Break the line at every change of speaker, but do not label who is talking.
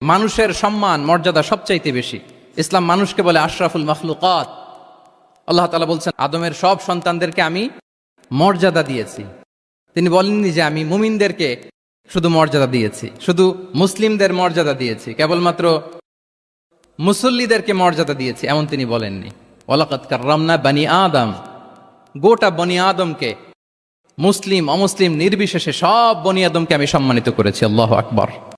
মানুষের সম্মান মর্যাদা সবচাইতে বেশি। ইসলাম মানুষকে বলে আশরাফুল মাখলুকাত। আল্লাহ তাআলা বলছেন আদমের সব সন্তানদেরকে আমি মর্যাদা দিয়েছি। তিনি বলেননি যে আমি মুমিনদেরকে শুধু মর্যাদা দিয়েছি, শুধু মুসলিমদের মর্যাদা দিয়েছি, কেবলমাত্র মুসল্লিদেরকে মর্যাদা দিয়েছি, এমন তিনি বলেননি। ওয়ালাকাদ কাররামনা বানি আদম, গোটা বনি আদমকে, মুসলিম অমুসলিম নির্বিশেষে সব বনি আদমকে আমি সম্মানিত করেছি। আল্লাহু আকবার।